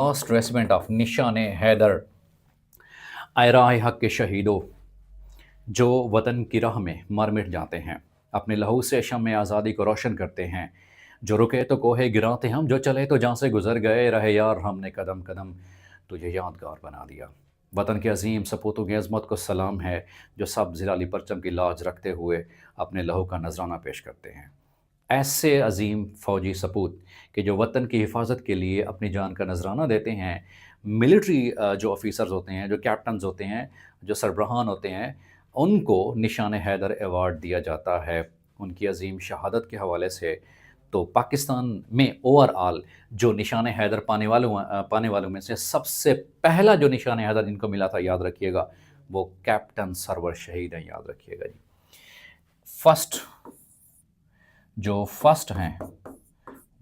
Last resident of نشان حیدر، آئرہ حق کے شہیدوں جو وطن کی راہ میں مر مٹ جاتے ہیں، اپنے لہو سے شمع آزادی کو روشن کرتے ہیں، جو رکے تو کوہ گراتے ہم، جو چلے تو جان سے گزر گئے، رہے یار ہم نے قدم قدم تجھے یادگار بنا دیا۔ وطن کے عظیم سپوتوں کی عظمت کو سلام ہے، جو سب زلالی پرچم کی لاج رکھتے ہوئے اپنے لہو کا نذرانہ پیش کرتے ہیں۔ ایسے عظیم فوجی سپوت کہ جو وطن کی حفاظت کے لیے اپنی جان کا نذرانہ دیتے ہیں، ملٹری جو آفیسرز ہوتے ہیں، جو کیپٹنز ہوتے ہیں، جو سربراہان ہوتے ہیں، ان کو نشان حیدر ایوارڈ دیا جاتا ہے ان کی عظیم شہادت کے حوالے سے۔ تو پاکستان میں اوور آل جو نشان حیدر پانے والوں میں سے سب سے پہلا جو نشان حیدر جن کو ملا تھا، یاد رکھیے گا، وہ کیپٹن سرور شہید ہیں، یاد رکھیے گا جی۔ فرسٹ ہیں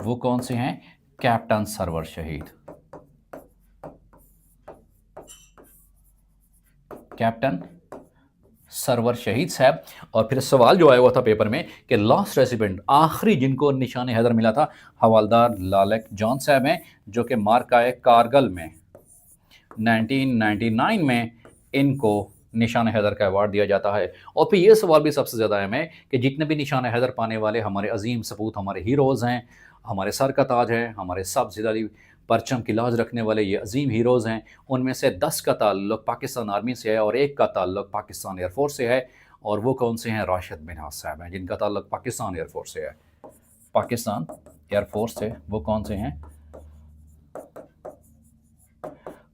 وہ کون سے ہیں؟ کیپٹن سرور شہید، کیپٹن سرور شہید صاحب۔ اور پھر سوال جو آیا ہوا تھا پیپر میں کہ لاسٹ ریسیپینٹ، آخری جن کو نشان حیدر ملا تھا، حوالدار لالک جان صاحب ہیں، جو کہ مارکہ کارگل میں 1999 میں ان کو نشان حیدر کا ایوارڈ دیا جاتا ہے۔ اور پھر یہ سوال بھی سب سے زیادہ اہم ہے کہ جتنے بھی نشان حیدر پانے والے ہمارے عظیم سپوت، ہمارے ہیروز ہیں، ہمارے سر کا تاج ہے، ہمارے سب زلالی پرچم کی لاج رکھنے والے یہ عظیم ہیروز ہیں، ان میں سے 10 کا تعلق پاکستان آرمی سے ہے اور 1 کا تعلق پاکستان ایئر فورس سے ہے۔ اور وہ کون سے ہیں؟ راشد منہاس صاحب ہیں، جن کا تعلق پاکستان ایئر فورس سے ہے، پاکستان ایئر فورس سے۔ وہ کون سے ہیں؟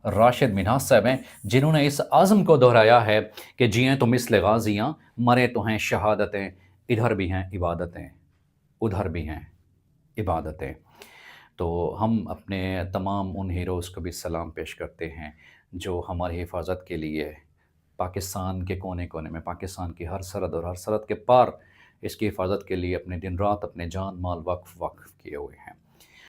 راشد منہاس صاحب ہیں، جنہوں نے اس عزم کو دہرایا ہے کہ جئیں تو مثل غازیاں، مرے تو ہیں شہادتیں، ادھر بھی ہیں عبادتیں، ادھر بھی ہیں عبادتیں۔ تو ہم اپنے تمام ان ہیروز کو بھی سلام پیش کرتے ہیں جو ہماری حفاظت کے لیے پاکستان کے کونے کونے میں، پاکستان کی ہر سرحد اور ہر سرحد کے پار اس کی حفاظت کے لیے اپنے دن رات، اپنے جان مال وقف کیے ہوئے ہیں۔